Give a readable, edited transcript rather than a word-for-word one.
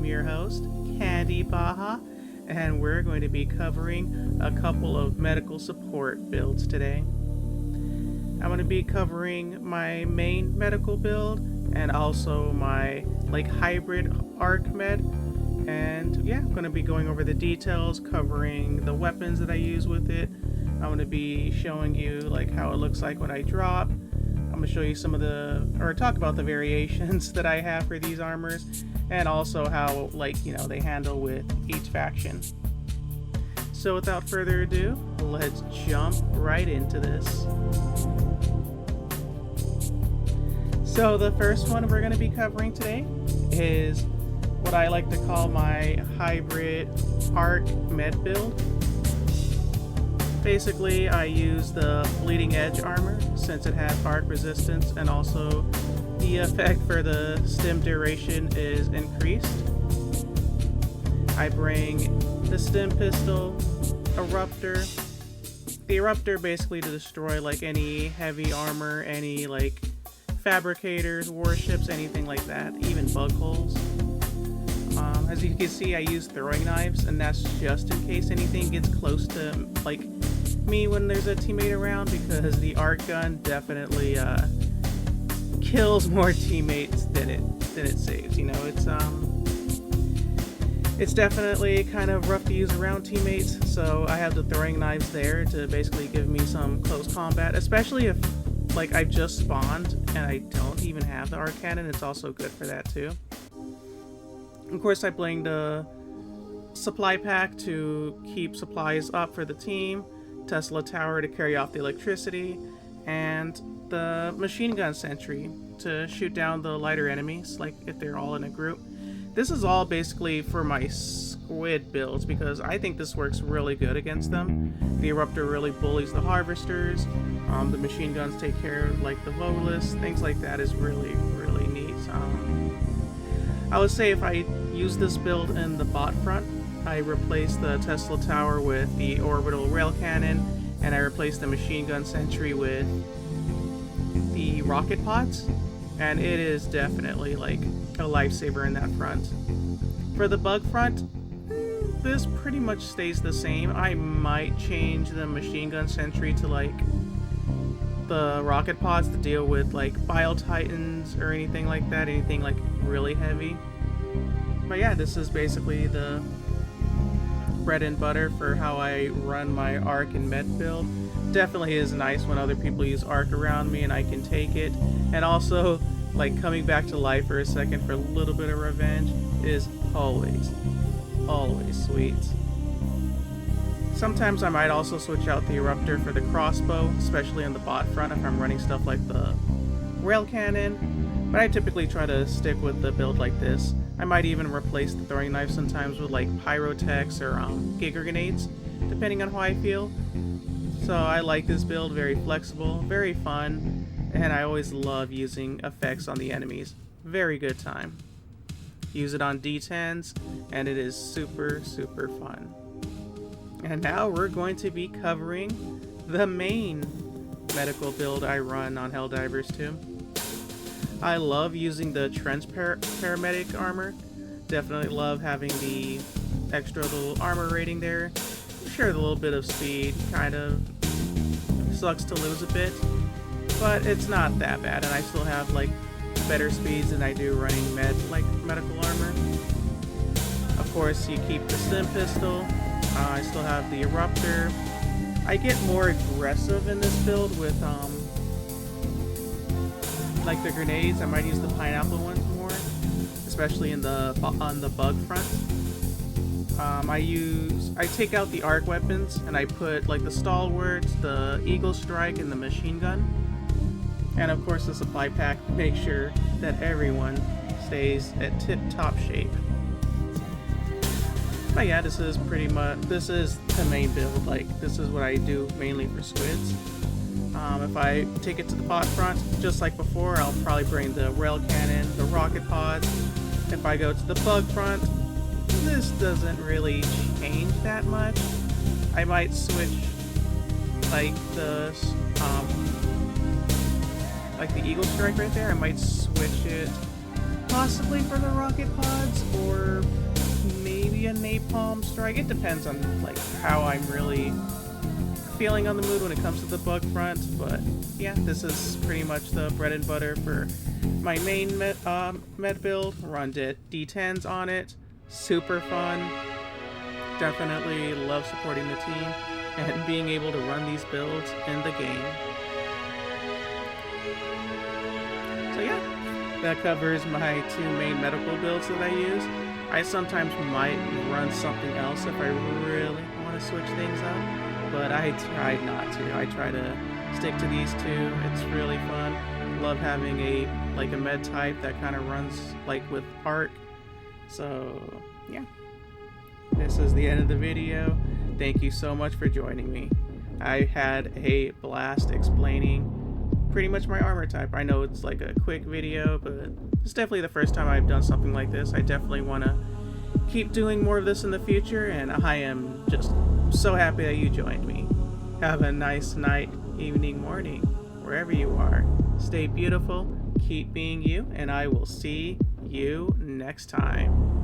your host, Candi Baja, and we're going to be covering a couple of medical support builds today. I'm going to be covering my main medical build and also my hybrid arc med. And yeah, I'm going to be going over the details, covering the weapons that I use with it. I'm going to be showing you how it looks like when I drop. I'm going to show you talk about the variations that I have for these armors, and also how they handle with each faction. So without further ado, let's jump right into this. So the first one we're going to be covering today is what I like to call my hybrid arc med build. Basically, I use the bleeding edge armor since it has arc resistance, and also the effect for the stim duration is increased. I bring the stim pistol, eruptor. The eruptor basically to destroy any heavy armor, any fabricators, warships, anything like that, even bug holes. As you can see, I use throwing knives, and that's just in case anything gets close to me when there's a teammate around, because the arc gun definitely kills more teammates than it saves. It's definitely kind of rough to use around teammates, so I have the throwing knives there to basically give me some close combat, especially if I've just spawned and I don't even have the arc cannon. It's also good for that too. Of course, I bring the supply pack to keep supplies up for the team, Tesla tower to carry off the electricity, and the machine gun sentry to shoot down the lighter enemies, if they're all in a group. This is all basically for my squid builds because I think this works really good against them. The eruptor really bullies the harvesters. The machine guns take care of the Volus. Things like that is really, really neat. I would say if I use this build in the bot front, I replace the Tesla tower with the orbital rail cannon, and I replace the machine gun sentry with the rocket pods, and it is definitely a lifesaver in that front. For the bug front, this pretty much stays the same. I might change the machine gun sentry to the rocket pods to deal with Bile Titans or anything like that, anything really heavy. But yeah, this is basically the bread and butter for how I run my arc and med build. Definitely is nice when other people use arc around me and I can take it. And also, coming back to life for a second for a little bit of revenge is always sweet. Sometimes I might also switch out the eruptor for the crossbow, especially in the bot front if I'm running stuff like the rail cannon, but I typically try to stick with the build like this. I might even replace the throwing knife sometimes with pyrotechs or giga grenades, depending on how I feel. So I like this build, very flexible, very fun, and I always love using effects on the enemies. Very good time. Use it on D10s, and it is super, super fun. And now we're going to be covering the main medical build I run on Helldivers 2. I love using the trench paramedic armor. Definitely love having the extra little armor rating there. Sure, the little bit of speed kind of sucks to lose a bit, but it's not that bad, and I still have better speeds than I do running medical armor. Of course, you keep the stim pistol. I still have the eruptor. I get more aggressive in this build with the grenades. I might use the pineapple ones more, especially on the bug front. I take out the arc weapons and I put the stalwarts, the eagle strike, and the machine gun, and of course the supply pack to make sure that everyone stays at tip-top shape. But yeah, this is the main build. This is what I do mainly for squids. If I take it to the bot front, just like before, I'll probably bring the rail cannon, the rocket pods. If I go to the bug front, this doesn't really change that much. I might switch the eagle strike right there. I might switch it possibly for the rocket pods, or palm strike. It depends on like how I'm really feeling on the mood when it comes to the bug front, but yeah, this is pretty much the bread and butter for my main med build. Run D10s on it. Super fun. Definitely love supporting the team and being able to run these builds in the game. So yeah, that covers my two main medical builds that I use. I sometimes might run something else if I really want to switch things up, but I try not to. I try to stick to these two. It's really fun. Love having a med type that kind of runs like with arc. So yeah, this is the end of the video. Thank you so much for joining me. I had a blast explaining pretty much my armor type. I know it's like a quick video, but it's definitely the first time I've done something like this. I definitely want to keep doing more of this in the future, and I am just so happy that you joined me. Have a nice night, evening, morning, wherever you are. Stay beautiful, keep being you, and I will see you next time.